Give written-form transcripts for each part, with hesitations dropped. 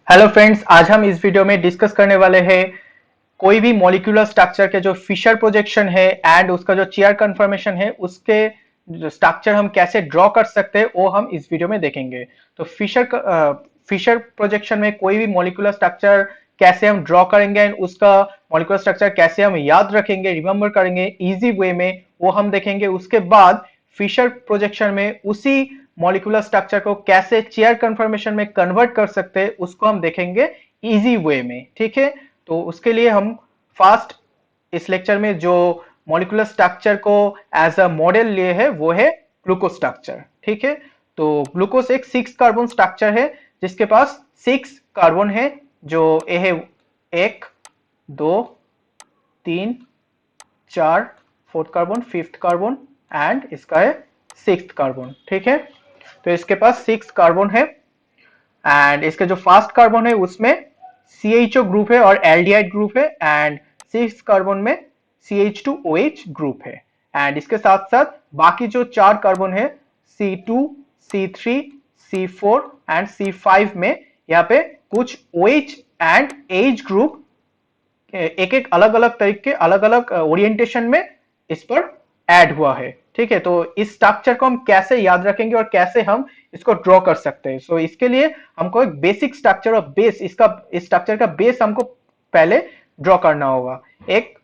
Hello friends, आज हम इस वीडियो में डिस्कस करने वाले हैं कोई भी मॉलिक्यूलर स्ट्रक्चर के जो फिशर प्रोजेक्शन है एंड उसका जो चेयर कन्फर्मेशन है उसके जो स्ट्रक्चर हम कैसे ड्रॉ कर सकते हैं वो हम इस वीडियो में देखेंगे। तो फिशर प्रोजेक्शन में कोई भी मॉलिक्यूलर स्ट्रक्चर कैसे हम ड्रॉ करेंगे एंड उसका मॉलिक्यूलर स्ट्रक्चर कैसे हम याद रखेंगे, रिमेम्बर करेंगे इजी वे में, वो हम देखेंगे। उसके बाद फिशर प्रोजेक्शन में उसी मॉलिक्यूलर स्ट्रक्चर को कैसे चेयर कन्फर्मेशन में कन्वर्ट कर सकते हैं उसको हम देखेंगे इजी वे में। ठीक है, तो उसके लिए हम फास्ट इस लेक्चर में जो मॉलिक्यूलर स्ट्रक्चर को एज अ मॉडल लिए है वो है ग्लूकोज स्ट्रक्चर। ठीक है, तो ग्लूकोज एक 6 कार्बन स्ट्रक्चर है जिसके पास 6 कार्बन है, जो ए है 1, 2, 3, 4, 4th carbon, 5th carbon and इसका है 6th कार्बन। ठीक है, तो इसके पास 6 कार्बन है एंड इसके जो फर्स्ट कार्बन है उसमें CHO ग्रुप है और एल्डिहाइड ग्रुप है एंड 6th कार्बन में CH2OH ग्रुप है। एंड इसके साथ साथ बाकी जो 4 कार्बन है C2, C3, C4 and C5 में यहाँ पे कुछ OH एंड H ग्रुप एक एक अलग अलग तरीके अलग अलग ओरिएंटेशन में इस पर ऐड हुआ है। ठीक है, तो इस स्ट्रक्चर को हम कैसे याद रखेंगे और कैसे हम इसको ड्रॉ कर सकते हैं। सो इसके लिए हमको एक बेसिक स्ट्रक्चर और बेस इसका इस स्ट्रक्चर का बेस हमको पहले ड्रॉ करना होगा। एक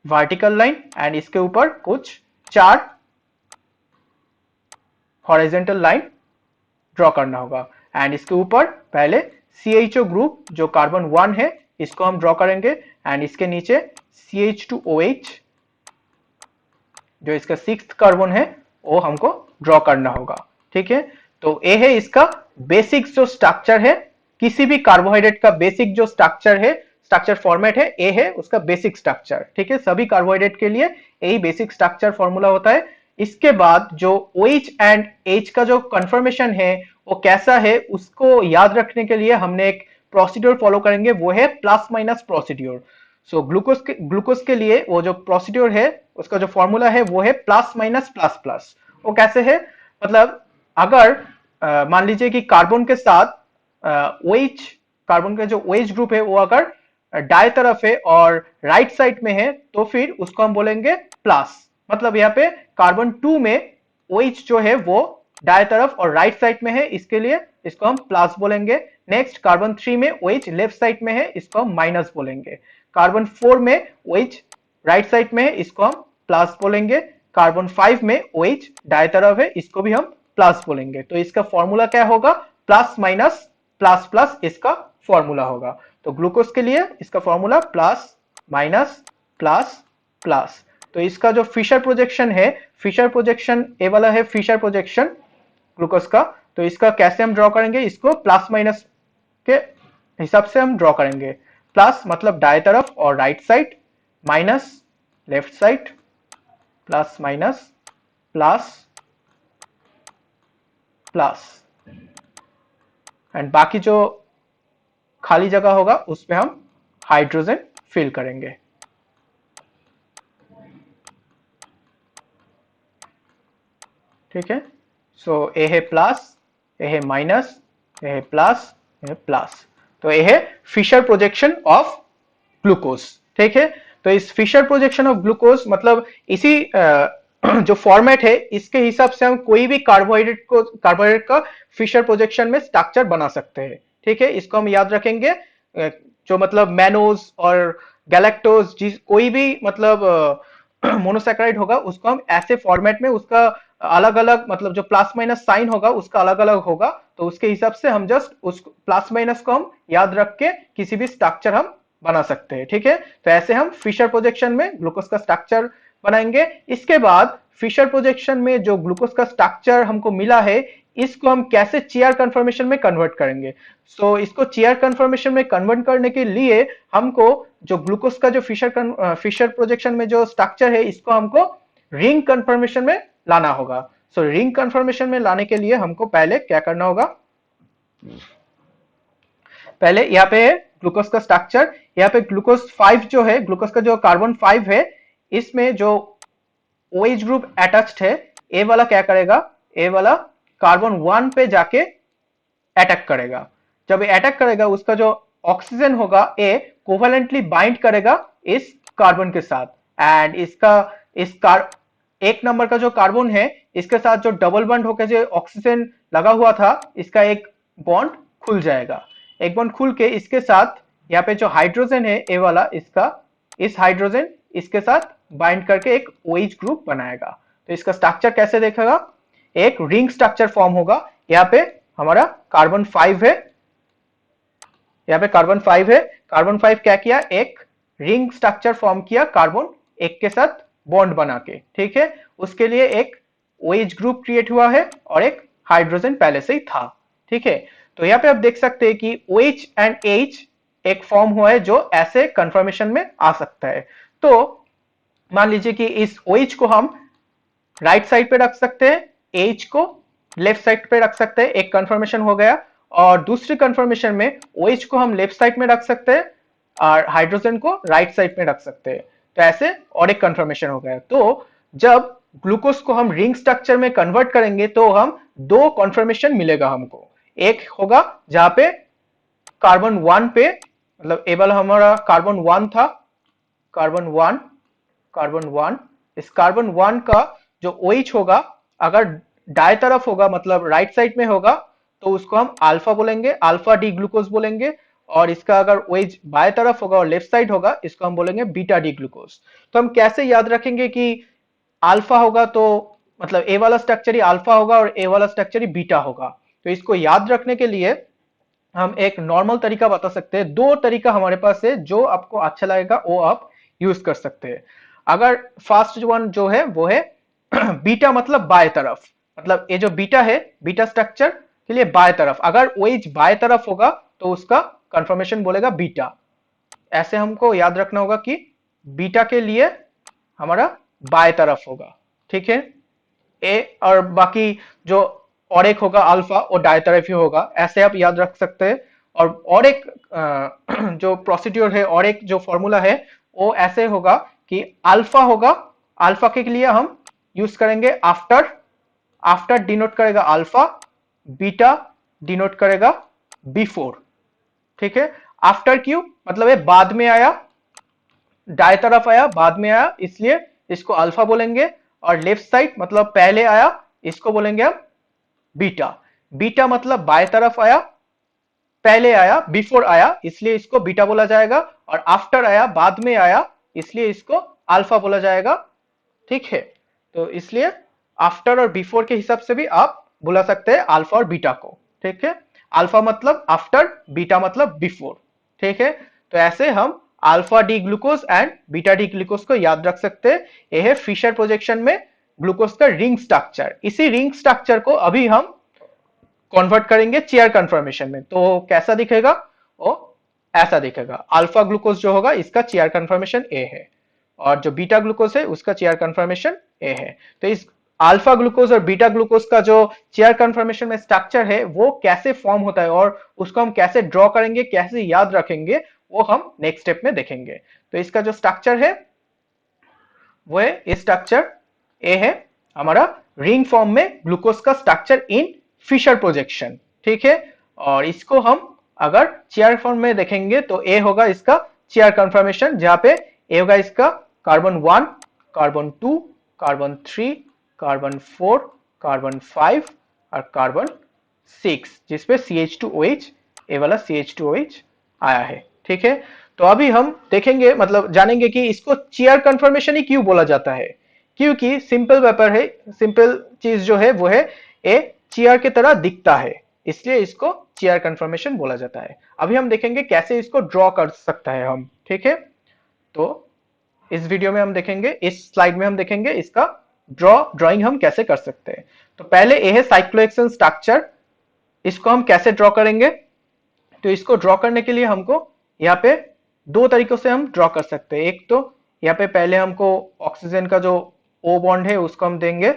वर्टिकल लाइन एंड इसके ऊपर कुछ 4 हॉरिजॉन्टल लाइन ड्रॉ करना होगा एंड इसके ऊपर पहले CHO ग्रुप जो कार्बन 1 है इसको हम ड्रॉ करेंगे एंड इसके नीचे CH2OH जो इसका 6th कार्बन है वो हमको ड्रॉ करना होगा। ठीक है, तो ये है इसका बेसिक जो स्ट्रक्चर है, किसी भी कार्बोहाइड्रेट का बेसिक जो स्ट्रक्चर है, स्ट्रक्चर फॉर्मेट है, ये है उसका बेसिक स्ट्रक्चर। ठीक है, सभी कार्बोहाइड्रेट के लिए यही बेसिक स्ट्रक्चर फॉर्मूला होता है। इसके बाद जो OH एंड H का जो कंफर्मेशन है वो कैसा है उसको याद रखने के लिए हमने एक प्रोसीड्यूर फॉलो करेंगे, वो है plus minus procedure. So glucose के लिए वो जो प्रोसीड्यूर है उसका जो फॉर्मूला है वो है प्लस माइनस प्लस प्लस। वो कैसे है, मतलब अगर मान लीजिए कि कार्बन के साथ OH, कार्बन का जो OH ग्रुप है वो अगर दाएं तरफ है और राइट साइड में है तो फिर उसको हम बोलेंगे प्लस। मतलब यहाँ पे कार्बन 2 में OH जो है वो दाएं तरफ और राइट साइड में है, इसके लिए इसको हम प्लस बोलेंगे। नेक्स्ट कार्बन 3 में OH लेफ्ट साइड में है, इसको हम माइनस बोलेंगे। कार्बन 4 में OH राइट साइड में है, इसको हम प्लस बोलेंगे। कार्बन 5 में OH दाएं तरफ है, इसको भी हम प्लस बोलेंगे। तो इसका फॉर्मूला क्या होगा, प्लस माइनस प्लस प्लस इसका फॉर्मूला होगा। तो ग्लूकोज के लिए इसका formula plus minus plus plus. तो इसका जो फिशर प्रोजेक्शन है, फिशर प्रोजेक्शन ए वाला है फिशर प्रोजेक्शन ग्लूकोज का। तो इसका कैसे हम ड्रॉ करेंगे, इसको प्लस माइनस के हिसाब से हम ड्रॉ करेंगे। प्लस मतलब दाएं तरफ और right side, minus left side, plus minus plus plus and बाकी जो खाली जगह होगा उसमें हम हाइड्रोजन फिल करेंगे। ठीक है, सो ए है प्लस, ए है माइनस, ए है प्लस, ए है प्लस। तो ये है फिशर प्रोजेक्शन ऑफ ग्लूकोज। ठीक है, तो इस फिशर प्रोजेक्शन ऑफ ग्लूकोज मतलब इसी जो फॉर्मेट है इसके हिसाब से हम कोई भी कार्बोहाइड्रेट का फिशर प्रोजेक्शन में स्ट्रक्चर बना सकते हैं। ठीक है, इसको हम याद रखेंगे। जो मतलब मैनोज और गैलेक्टोज जिस कोई भी मतलब मोनोसैकेराइड होगा उसको हम ऐसे फॉर्मेट में उसका अलग अलग मतलब जो प्लस माइनस साइन होगा उसका अलग अलग होगा। तो उसके हिसाब से हम जस्ट उस प्लस माइनस को हम याद रख के किसी भी स्ट्रक्चर हम बना सकते हैं। ठीक है, तो ऐसे हम फिशर प्रोजेक्शन में ग्लूकोज का स्ट्रक्चर बनाएंगे। इसके बाद फिशर प्रोजेक्शन में जो ग्लूकोज का स्ट्रक्चर हमको मिला है इसको हम कैसे चेयर कन्फर्मेशन में कन्वर्ट करेंगे। सो इसको चेयर कन्फर्मेशन में कन्वर्ट करने के लिए हमको जो ग्लूकोज का जो फिशर प्रोजेक्शन में जो स्ट्रक्चर है इसको हमको रिंग कन्फर्मेशन में लाना होगा। सो रिंग कन्फर्मेशन में लाने के लिए हमको पहले क्या करना होगा, पहले यहाँ पे ग्लूकोज का स्ट्रक्चर, यहाँ पे ग्लूकोज 5 जो है, ग्लूकोज का जो कार्बन 5 है इसमें जो OH ग्रुप अटैच्ड है, ए वाला क्या करेगा, ए वाला कार्बन 1 पे जाके अटैक करेगा। जब ये अटैक करेगा उसका जो ऑक्सीजन होगा ए कोवेलेंटली बाइंड करेगा इस कार्बन के साथ, एंड इस कार एक नंबर का जो कार्बन है इसके साथ जो डबल बॉन्ड होकर जो ऑक्सीजन लगा हुआ था इसका एक बॉन्ड खुल जाएगा। एक बॉन्ड खुल के इसके साथ यहाँ पे जो हाइड्रोजन है ए वाला इसका इस हाइड्रोजन इसके साथ बाइंड करके एक OH ग्रुप बनाएगा। तो इसका स्ट्रक्चर कैसे देखेगा, एक रिंग स्ट्रक्चर फॉर्म होगा। यहाँ पे हमारा कार्बन 5 है, यहाँ पे कार्बन 5 है। कार्बन 5 क्या किया, एक रिंग स्ट्रक्चर फॉर्म किया कार्बन एक के साथ बॉन्ड बना के, ठीक है। उसके लिए एक OH ग्रुप क्रिएट हुआ है और एक हाइड्रोजन पहले से ही था, ठीक है। तो यहाँ पे आप देख सकते हैं कि OH एंड H एक फॉर्म हुआ है जो ऐसे कंफर्मेशन में आ सकता है। तो मान लीजिए कि इस OH को हम राइट साइड पे रख सकते हैं, H को लेफ्ट साइड पे रख सकते हैं, एक कंफर्मेशन हो गया। और दूसरी कंफर्मेशन में OH को हम लेफ्ट साइड में रख सकते हैं और हाइड्रोजन को राइट साइड में रख सकते हैं। तो ऐसे और एक कंफर्मेशन हो गया। तो जब ग्लूकोज को हम रिंग स्ट्रक्चर में कन्वर्ट करेंगे तो हम दो कंफर्मेशन मिलेगा हमको। एक होगा जहां पे कार्बन 1 पे, मतलब ए वाला हमारा कार्बन 1 था, कार्बन 1, कार्बन 1, इस कार्बन 1 का जो OH होगा अगर दाएं तरफ होगा मतलब राइट साइड में होगा तो उसको हम अल्फा बोलेंगे, अल्फा डी ग्लूकोज बोलेंगे। और इसका अगर OH बाएं तरफ होगा और लेफ्ट साइड होगा इसको हम बोलेंगे बीटा डी ग्लूकोज। तो हम कैसे याद रखेंगे कि अल्फा होगा तो मतलब ए वाला स्ट्रक्चर ही अल्फा होगा और ए वाला स्ट्रक्चर ही बीटा होगा। तो इसको याद रखने के लिए हम एक नॉर्मल तरीका बता सकते हैं। दो तरीका हमारे पास है, जो आपको अच्छा लगेगा वो आप यूज कर सकते हैं। अगर फर्स्ट वन जो है वो है बीटा मतलब बाएं तरफ, मतलब ये जो बीटा है बीटा स्ट्रक्चर के लिए बाएं तरफ, अगर OH बाएं तरफ होगा तो उसका कंफर्मेशन बोलेगा बीटा। ऐसे हमको याद रखना होगा कि बीटा के लिए हमारा बाएं तरफ होगा, ठीक है। ए और बाकी जो और एक होगा अल्फा वो दाएं तरफ ही होगा, ऐसे आप याद रख सकते हैं। और एक जो प्रोसीड्यूर है और एक जो फॉर्मूला है वो ऐसे होगा कि अल्फा होगा, अल्फा के लिए हम यूज करेंगे आफ्टर, आफ्टर डिनोट करेगा अल्फा, बीटा डिनोट करेगा बिफोर, ठीक है। आफ्टर क्यों, मतलब ये बाद में आया, दाएं तरफ आया बाद में आया इसलिए इसको अल्फा बोलेंगे। और लेफ्ट साइड मतलब पहले आया इसको बोलेंगे हम बीटा। बीटा मतलब बाएं तरफ आया, पहले आया बिफोर आया इसलिए इसको बीटा बोला जाएगा। और आफ्टर आया बाद में आया इसलिए इसको अल्फा बोला जाएगा, ठीक है। तो इसलिए आफ्टर और बिफोर के हिसाब से भी आप बुला सकते हैं अल्फा और बीटा को, ठीक है। अल्फा मतलब आफ्टर, बीटा मतलब बिफोर, ठीक है। तो ऐसे हम alpha D glucose and beta D glucose को याद रख सकते हैं। यह है फिशर प्रोजेक्शन में ग्लूकोज का रिंग स्ट्रक्चर। इसी रिंग स्ट्रक्चर को अभी हम कन्वर्ट करेंगे चेयर कन्फर्मेशन में। तो कैसा दिखेगा, वो ऐसा दिखेगा। अल्फा ग्लूकोज जो होगा इसका चेयर कन्फर्मेशन ए है और जो बीटा ग्लूकोज है उसका चेयर कन्फर्मेशन ए है। तो इस अल्फा ग्लूकोज और बीटा ग्लूकोज का जो चेयर कन्फर्मेशन में स्ट्रक्चर है वो कैसे फॉर्म होता है और उसको हम कैसे ड्रॉ करेंगे, कैसे याद रखेंगे, वो हम नेक्स्ट स्टेप में देखेंगे। तो इसका जो स्ट्रक्चर है वो है स्ट्रक्चर ए है हमारा रिंग फॉर्म में ग्लूकोज का स्ट्रक्चर इन फिशर प्रोजेक्शन, ठीक है। और इसको हम अगर चेयर फॉर्म में देखेंगे तो ए होगा इसका चेयर कन्फर्मेशन, जहां पे ए होगा इसका carbon 1, carbon 2, carbon 3, carbon 4, carbon 5 और कार्बन 6, जिसपे CH2OH, ए वाला CH2OH आया है, ठीक है। तो अभी हम देखेंगे मतलब जानेंगे कि इसको चेयर कन्फर्मेशन ही क्यों बोला जाता है। क्योंकि सिंपल पेपर है, सिंपल चीज जो है वो है ए चेयर की तरह दिखता है इसलिए इसको चेयर कन्फर्मेशन बोला जाता है। अभी हम देखेंगे कैसे इसको ड्रॉ कर सकता है हम, ठीक है। तो इस वीडियो में हम देखेंगे, इस स्लाइड में हम देखेंगे इसका ड्राइंग हम कैसे कर सकते हैं। तो पहले ये है साइक्लोहेक्सेन स्ट्रक्चर, इसको हम कैसे ड्रॉ करेंगे। तो इसको ड्रॉ करने के लिए हमको यहाँ पे दो तरीकों से हम ड्रॉ कर सकते हैं। एक तो यहाँ पे पहले हमको ऑक्सीजन का जो O बॉन्ड है उसको हम देंगे,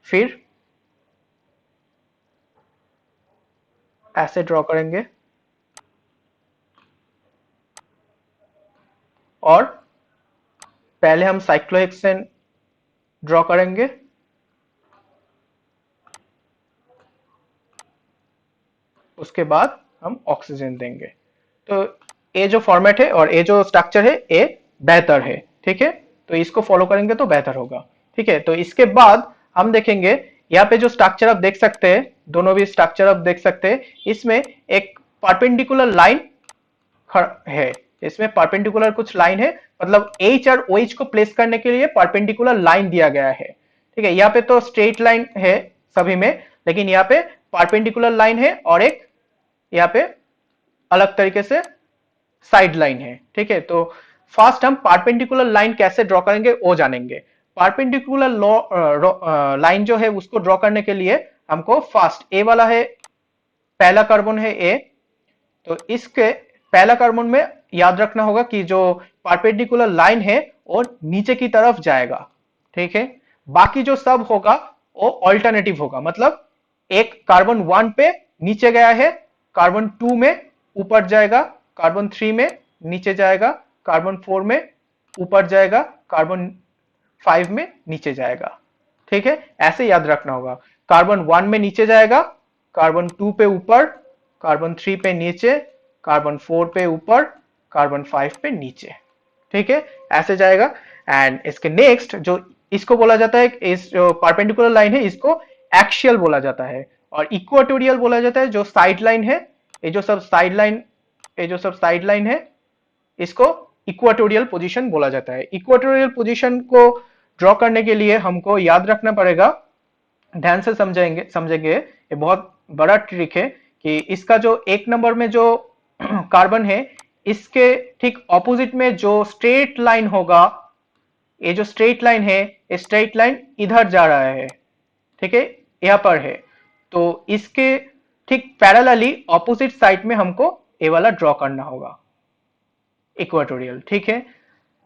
फिर ऐसे ड्रॉ करेंगे और पहले हम साइक्लोहेक्सेन ड्रॉ करेंगे, उसके बाद हम ऑक्सीजन देंगे। तो ये जो फॉर्मेट है और ये जो स्ट्रक्चर है ये बेहतर है, ठीक है, तो इसको फॉलो करेंगे तो बेहतर होगा। ठीक है, तो इसके बाद हम देखेंगे यहाँ पे जो स्ट्रक्चर आप देख सकते हैं, दोनों भी स्ट्रक्चर आप देख सकते हैं, इसमें एक परपेंडिकुलर लाइन है, इसमें परपेंडिकुलर कुछ लाइन है, मतलब एच और ओ एच को प्लेस करने के लिए परपेंडिकुलर लाइन दिया गया है। ठीक है, यहाँ पे तो स्ट्रेट लाइन है सभी में, लेकिन यहाँ पे परपेंडिकुलर लाइन है और एक यहाँ पे अलग तरीके से साइड लाइन है। ठीक है, तो फर्स्ट हम परपेंडिकुलर लाइन कैसे ड्रॉ करेंगे वो जानेंगे। परपेंडिकुलर लाइन जो है उसको ड्रॉ करने के लिए हमको फर्स्ट ए वाला है, पहला कार्बन है ए, तो इसके पहला कार्बन में याद रखना होगा कि जो परपेंडिकुलर लाइन है वो नीचे की तरफ जाएगा। ठीक है, बाकी जो सब होगा वो ऑल्टरनेटिव होगा, मतलब एक कार्बन 1 पे नीचे गया है, कार्बन 2 में ऊपर जाएगा, कार्बन 3 में नीचे जाएगा, कार्बन 4 में ऊपर जाएगा, कार्बन 5 में नीचे जाएगा। ठीक है, ऐसे याद रखना होगा। कार्बन 1 में नीचे जाएगा, कार्बन 2 पे ऊपर, कार्बन 3 पे नीचे, कार्बन 4 पे ऊपर, कार्बन 5 पे नीचे। ठीक है, ऐसे जाएगा। एंड इसके नेक्स्ट जो इसको बोला जाता है, इस जो परपेंडिकुलर लाइन है इसको एक्सियल बोला जाता है, और इक्वेटोरियल बोला जाता है जो साइड लाइन है। ये जो सब साइड लाइन, ये जो सब साइड लाइन है इसको इक्वेटोरियल पोजीशन बोला जाता है। इक्वेटोरियल पोजीशन को ड्रॉ करने के लिए हमको याद रखना पड़ेगा, ध्यान से समझेंगे ये बहुत बड़ा ट्रिक है, कि इसका जो एक नंबर में जो कार्बन है इसके ठीक ऑपोजिट में जो स्ट्रेट लाइन होगा, ये जो स्ट्रेट लाइन है, ये स्ट्रेट लाइन इधर जा रहा है। ठीक है, यहाँ पर है, तो इसके ठीक पैरेलली ऑपोजिट साइड में हमको ये वाला ड्रॉ करना होगा, इक्वेटोरियल। ठीक है,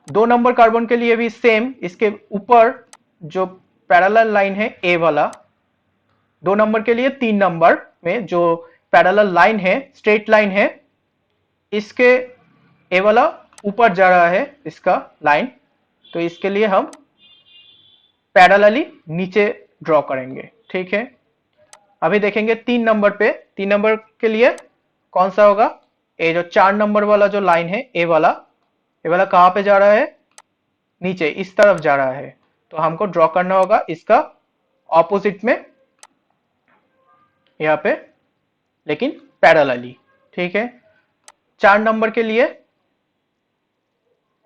2 नंबर कार्बन के लिए भी सेम, इसके ऊपर जो पैरेलल लाइन है ए वाला, 2 नंबर के लिए 3 नंबर में जो पैरेलल लाइन है, स्ट्रेट लाइन है, इसके ए वाला ऊपर जा रहा है इसका लाइन, तो इसके लिए हम पैरेलली नीचे ड्रॉ करेंगे। ठीक है, अभी देखेंगे 3 नंबर पे, 3 नंबर के लिए कौन सा होगा, ये जो 4 नंबर वाला जो लाइन है ए वाला, ये वाला कहां पे जा रहा है, नीचे इस तरफ जा रहा है, तो हमको ड्रॉ करना होगा इसका ऑपोजिट में यहाँ पे, लेकिन पैरेलली। ठीक है, 4 नंबर के लिए,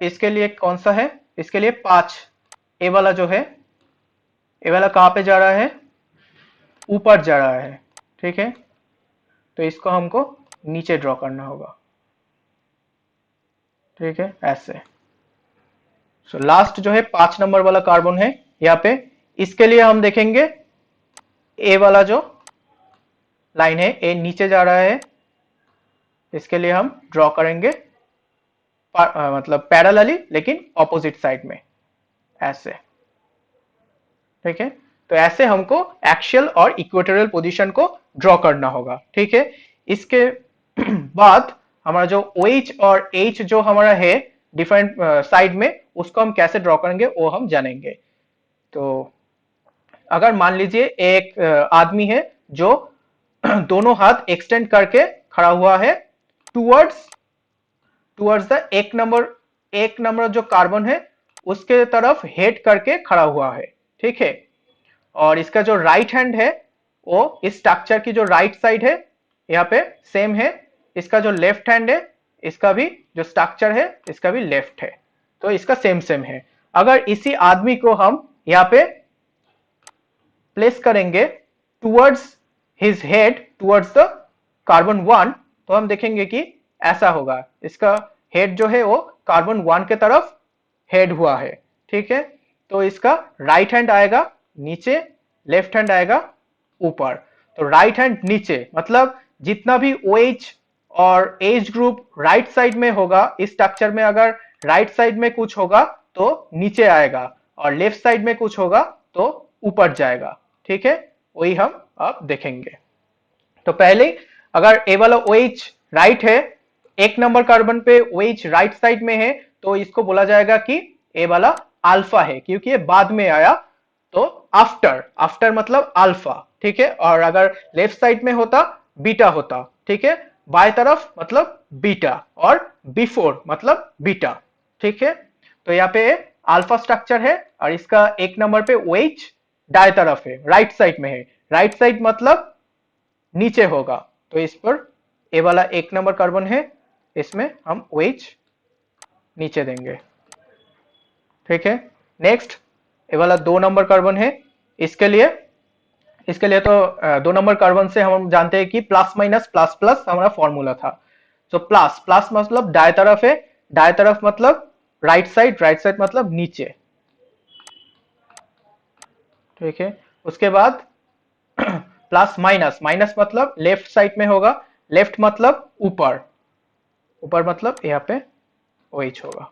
इसके लिए कौन सा है, इसके लिए 5, ए वाला जो है, ए वाला कहां पे जा रहा है, ऊपर जा रहा है। ठीक है, तो इसको हमको नीचे ड्रॉ करना होगा। ठीक है, ऐसे। सो लास्ट जो है 5 नंबर वाला कार्बन है यहाँ पे, इसके लिए हम देखेंगे ए वाला जो लाइन है ए नीचे जा रहा है, इसके लिए हम ड्रॉ करेंगे मतलब पैरेलली लेकिन ऑपोजिट साइड में, ऐसे। ठीक है, तो ऐसे हमको एक्सियल और इक्वेटोरियल पोजीशन को ड्रॉ करना होगा। ठीक है, इसके बाद हमारा जो OH और H जो हमारा है डिफरेंट साइड में, उसको हम कैसे ड्रॉ करेंगे वो हम जानेंगे। तो अगर मान लीजिए एक आदमी है जो दोनों हाथ एक्सटेंड करके खड़ा हुआ है टूवर्ड्स द एक नंबर जो कार्बन है उसके तरफ हेड करके खड़ा हुआ है। ठीक है, और इसका जो राइट हैंड है वो इस स्ट्रक्चर की जो राइट साइड है यहाँ पे सेम है, इसका जो लेफ्ट हैंड है इसका भी जो स्ट्रक्चर है इसका भी लेफ्ट है, तो इसका सेम है। अगर इसी आदमी को हम यहाँ पे प्लेस करेंगे towards his head, towards the carbon 1, तो हम देखेंगे कि ऐसा होगा, इसका हेड जो है वो कार्बन 1 के तरफ हेड हुआ है। ठीक है, तो इसका राइट हैंड आएगा नीचे, लेफ्ट हैंड आएगा ऊपर। तो राइट हैंड नीचे मतलब जितना भी OH और H ग्रुप राइट साइड में होगा, इस स्ट्रक्चर में अगर राइट साइड में कुछ होगा तो नीचे आएगा, और लेफ्ट साइड में कुछ होगा तो ऊपर जाएगा। ठीक है, वही हम अब देखेंगे। तो पहले अगर ए वाला OH राइट है, एक नंबर कार्बन पे OH राइट साइड में है, तो इसको बोला जाएगा कि ए वाला अल्फा है, क्योंकि ये बाद में आया, तो आफ्टर मतलब अल्फा। ठीक है, और अगर लेफ्ट साइड में होता बीटा होता। ठीक है, बाएं तरफ मतलब बीटा और बिफोर मतलब बीटा। ठीक है, तो यहाँ पे अल्फा स्ट्रक्चर है और इसका एक नंबर पे OH दाएं तरफ है, राइट साइड में है। राइट साइड मतलब नीचे होगा, तो इस पर ए वाला एक नंबर कार्बन है, इसमें हम OH नीचे देंगे। ठीक है, नेक्स्ट ये वाला 2 नंबर कार्बन है, इसके लिए तो 2 नंबर कार्बन से हम जानते हैं कि प्लस माइनस प्लस प्लस हमारा फॉर्मूला था। तो प्लस प्लस मतलब दाएं तरफ है, दाएं तरफ मतलब राइट साइड मतलब नीचे। ठीक है, उसके बाद प्लस माइनस, माइनस मतलब लेफ्ट साइड में होगा, लेफ्ट मतलब ऊपर, ऊपर मतलब यहाँ पे OH होगा।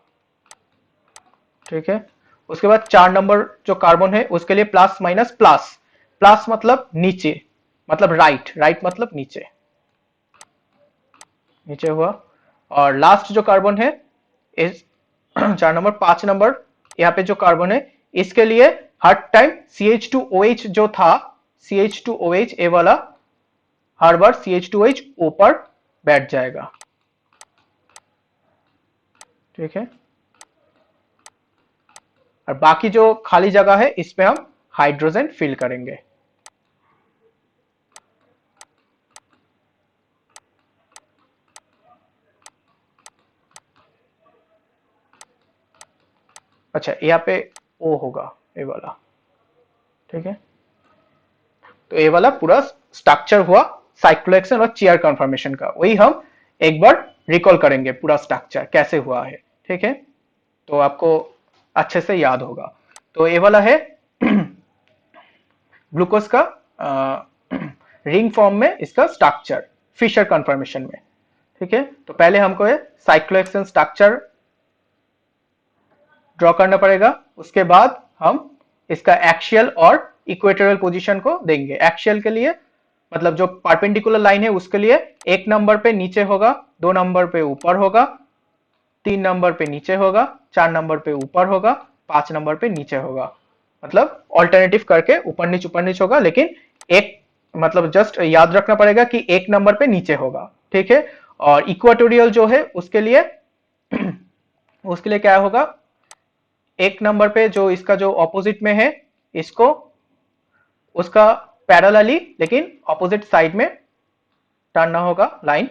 ठीक है, उसके बाद 4 नंबर जो कार्बन है उसके लिए प्लस माइनस प्लस, प्लस मतलब नीचे, मतलब राइट, राइट मतलब नीचे, नीचे हुआ। और लास्ट जो कार्बन है इस 4 नंबर 5 नंबर यहाँ पे जो कार्बन है, इसके लिए हर टाइम CH2OH जो था, CH2OH ए वाला हर बार CH2OH ऊपर बैठ जाएगा। ठीक है, और बाकी जो खाली जगह है इस पे हम हाइड्रोजन फिल करेंगे। अच्छा, यहाँ पे O होगा, ए वाला। ठीक है, तो ये वाला पूरा स्ट्रक्चर हुआ साइक्लोहेक्सेन और चेयर कन्फर्मेशन का, वही हम एक बार रिकॉल करेंगे पूरा स्ट्रक्चर कैसे हुआ है। ठीक है, तो आपको अच्छे से याद होगा। तो ये वाला है ग्लूकोज का रिंग फॉर्म में इसका स्ट्रक्चर फिशर कन्फर्मेशन में। ठीक है, तो पहले हमको ये साइक्लोहेक्सेन स्ट्रक्चर ड्रॉ करना पड़ेगा, उसके बाद हम इसका एक्सियल और इक्वेटोरियल पोजीशन को देंगे। एक्सियल के लिए मतलब जो परपेंडिकुलर लाइन है उसके लिए 1 नंबर पे नीचे होगा, 2 नंबर पे ऊपर होगा, 3 नंबर पे नीचे होगा, 4 नंबर पे ऊपर होगा, 5 नंबर पे नीचे होगा। मतलब ऑल्टरनेटिव करके ऊपर नीचे होगा, लेकिन एक मतलब जस्ट याद रखना पड़ेगा कि 1 नंबर पे नीचे होगा। ठीक है, और इक्वेटोरियल जो है उसके लिए उसके लिए क्या होगा, 1 नंबर पे जो इसका जो ऑपोजिट में है, इसको उसका पैरेलली लेकिन ऑपोजिट साइड में टर्नना होगा लाइन।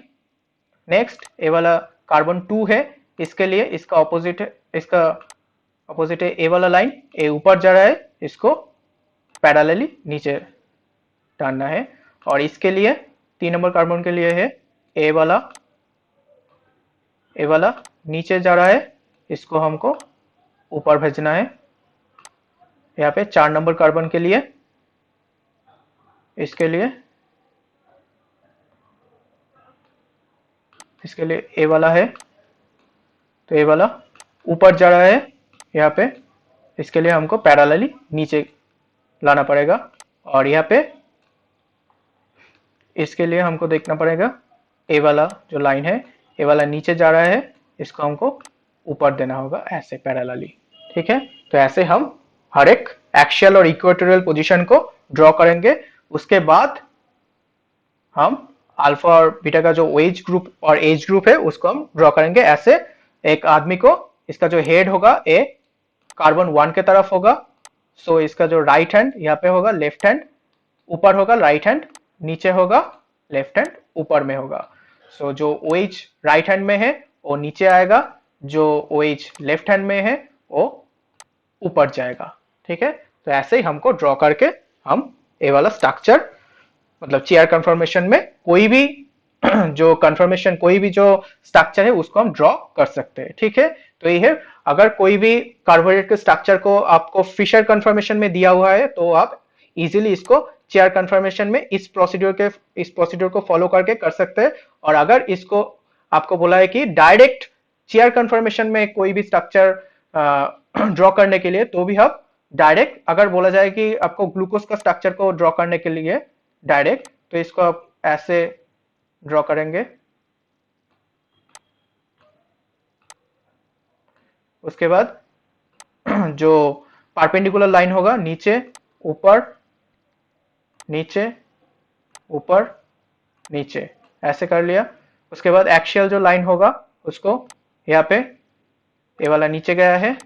नेक्स्ट ये वाला कार्बन 2 है, इसके लिए इसका ऑपोजिट है, इसका ऑपोजिट है ए वाला लाइन, ए ऊपर जा रहा है, इसको पैरेलली नीचे टानना है। और इसके लिए 3 नंबर कार्बन के लिए है ए वाला नीचे जा रहा है, इसको हमको ऊपर भेजना है। यहाँ पे 4 नंबर कार्बन के लिए इसके लिए ए वाला है, तो ए वाला ऊपर जा रहा है यहाँ पे, इसके लिए हमको पैरेलली नीचे लाना पड़ेगा। और यहाँ पे इसके लिए हमको देखना पड़ेगा ए वाला जो लाइन है, ए वाला नीचे जा रहा है, इसको हमको ऊपर देना होगा ऐसे पैरेलली। ठीक है, तो ऐसे हम हर एक एक्सियल और इक्वेटोरियल पोजीशन को ड्रॉ करेंगे। उसके बाद हम अल्फा और बीटा का जो OH ग्रुप और एज ग्रुप है उसको हम ड्रॉ करेंगे ऐसे। एक आदमी को इसका जो हेड होगा ए कार्बन 1 के तरफ होगा, सो इसका जो राइट हैंड यहाँ पे होगा, लेफ्ट हैंड ऊपर होगा, राइट हैंड नीचे होगा, लेफ्ट हैंड ऊपर में होगा। सो जो OH राइट हैंड में है वो नीचे आएगा, जो OH लेफ्ट हैंड में है वो ऊपर जाएगा। ठीक है, तो ऐसे ही हमको ड्रॉ करके हम ये वाला स्ट्रक्चर मतलब चेयर कन्फर्मेशन में कोई भी जो कन्फर्मेशन कोई भी जो स्ट्रक्चर है उसको हम ड्रॉ कर सकते हैं। ठीक है, तो ये है, अगर कोई भी कार्बोहाइड्रेट के स्ट्रक्चर को आपको फिशर कन्फर्मेशन में दिया हुआ है तो आप इजीली इसको चेयर कन्फर्मेशन में इस प्रोसीड्यूर को फॉलो करके कर सकते हैं। और अगर इसको आपको बोला है कि डायरेक्ट चेयर कन्फर्मेशन में कोई भी स्ट्रक्चर ड्रॉ करने के लिए, तो भी हम डायरेक्ट अगर बोला जाए कि आपको ग्लूकोज का स्ट्रक्चर को ड्रॉ करने के लिए डायरेक्ट, तो इसको आप ऐसे ड्रॉ करेंगे। उसके बाद जो परपेंडिकुलर लाइन होगा, नीचे ऊपर नीचे ऊपर नीचे ऐसे कर लिया। उसके बाद एक्सियल जो लाइन होगा उसको यहाँ पे ये वाला नीचे गया है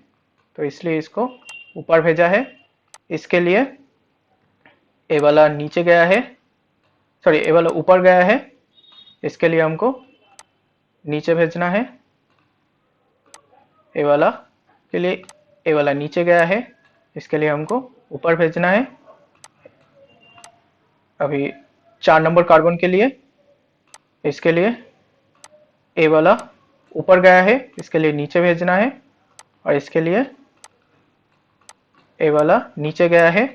तो इसलिए इसको ऊपर भेजा है। इसके लिए ये वाला नीचे गया है, सॉरी ये वाला ऊपर गया है, इसके लिए हमको नीचे भेजना है। ये वाला के लिए ये वाला नीचे गया है, इसके लिए हमको ऊपर भेजना है। अभी 4 नंबर कार्बन के लिए इसके लिए ए वाला ऊपर गया है, इसके लिए नीचे भेजना है, और इसके लिए ए वाला नीचे गया है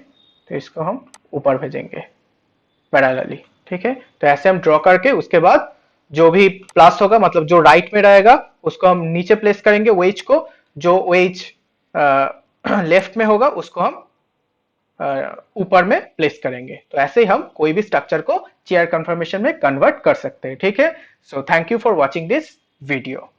तो इसको हम ऊपर भेजेंगे पैरेलली। ठीक है, तो ऐसे हम ड्रॉ करके उसके बाद जो भी प्लस होगा मतलब जो राइट में रहेगा उसको हम नीचे प्लेस करेंगे वेज को, जो वेज लेफ्ट में होगा उसको हम ऊपर में प्लेस करेंगे। तो ऐसे ही हम कोई भी स्ट्रक्चर को चेयर कन्फर्मेशन में कन्वर्ट कर सकते हैं। ठीक है, so thank you for watching this video.